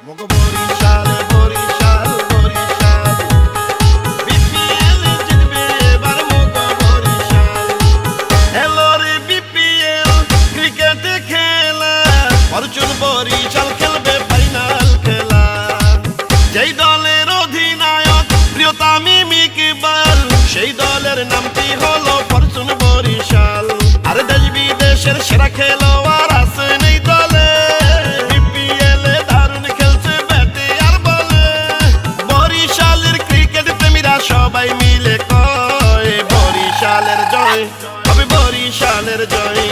মগো বরিশাল বরিশাল বরিশাল বিপিএল জিতবে এবার মগো বরিশাল। হ্যালো রে বিপিএল ক্রিকেটে খেলা, অর্জুন বরিশাল খেলবে ফাইনাল খেলা। যেই দলের অধিনায়ক প্রিয় তামিম ইকবাল, সেই দলের নামটি হলো অর্জুন বরিশাল। আর দেশ বিদেশের সেরা খেলোয়াড় আছেন এই দলে, বিপিএল এ দারুণ খেলছে ব্যাটে আর বলে। বরিশালের ক্রিকেট প্রেমীরা সবাই মিলে কয় বরিশালের জয় হবে, বরিশালের জয়।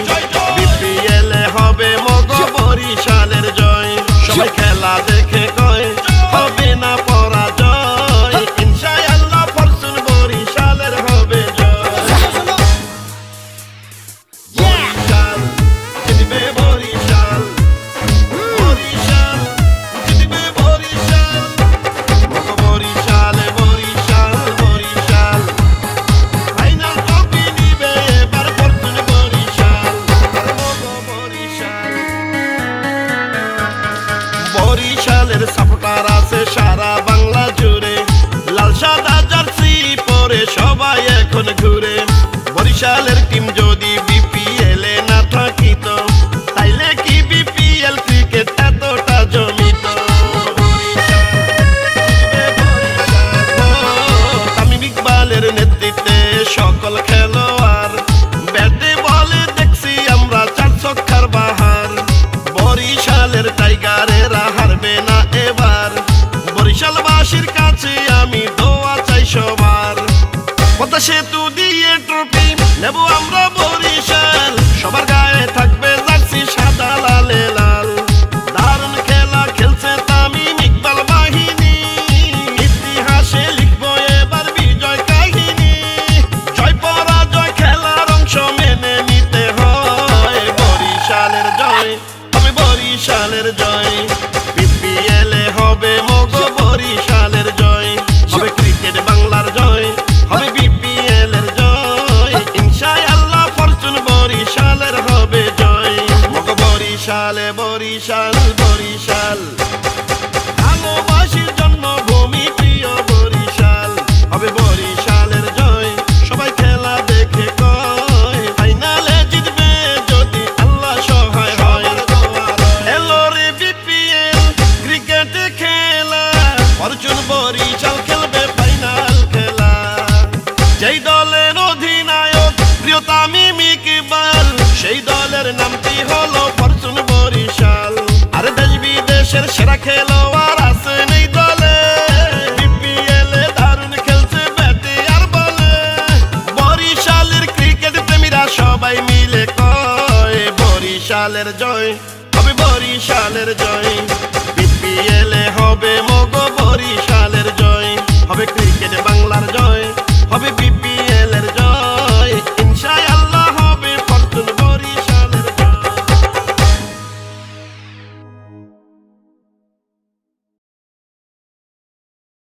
বিপিএল এ হবে মগো বরিশালের জয়। সবাই খেলা দেখে কয় হবে না পরাজয়, ইনশাআল্লাহ ফরচুন বরিশালের হবে জয়। বরিশাল জিতবে বরিশাল, বরিশাল জিতবে বরিশাল। মগো বরিশাল বরিশাল বরিশাল, ফাইনাল ট্রফি নিবে এবার ফরচুন বরিশাল। আরে মগো বরিশাল। বরিশালের সাপোর্টার আছে সারা বাংলা জুড়ে, লাল সাদা জার্সি পরে সবাই এখন ঘুরে। বরিশালের টিম যদি বিপিএল এ না থাকিত, তাইলে কি বিপিএল ক্রিকেট এতটা জমিত? তামিম ইকবালের নেতৃত্বে সকল খেলোয়াড়, ব্যাটে বলে দেখছি আমরা চার ছক্কার বাহার। বরিশালের টাইগারেরা হারবে না এবার, বরিশালবাসীর কাছে আমি দোয়া চাই সবার। পদ্মা সেতু দিয়ে ট্রফি নেব আমরা বরিশাল, সবার গায়ে থাকবে জার্সি সাদা লালে লাল। দারুণ খেলা খেলছে তামিম ইকবাল বাহিনী, ইতিহাসে লিখবো এবার বিজয় কাহিনী। জয় পরাজয় খেলার অংশ মেনে নিতে হয়, বরিশালের জয় হবে, বরিশালের জয়। বিপিএল এ হবে মগো বরিশালের জয়, হবে ক্রিকেট বাংলার জয়, হবে বিপিএল এর জয়, ইনশাআল্লাহ ফরচুন বরিশালের হবে জয়। মগো বরিশালে বরিশাল বরিশাল, ভালোবাসির জন্মভূমি প্রিয় বরিশাল, হবে বরিশালের জয়। সবাই খেলা দেখে কয় ফাইনালে জিতবে যদি আল্লাহ সহায় হয়। হ্যালো রে বিপিএল ক্রিকেটে খেলা, অর্জুন বরিশাল খেলবে ফাইনাল খেলা। যেই দলের অধিনায়ক প্রিয় তামিম ইকবাল, সেই দলের নামটি হলো ফরচুন বরিশাল। আর দেশ বিদেশের সেরা খেলোয়াড় আছেন এই দলে, বিপিএল এ দারুণ খেলছে ব্যাটে আর বলে। বরিশালের ক্রিকেট প্রেমীরা সবাই মিলে কয় বরিশালের জয় হবে, বরিশালের জয়। বিপিএল এ হবে মগো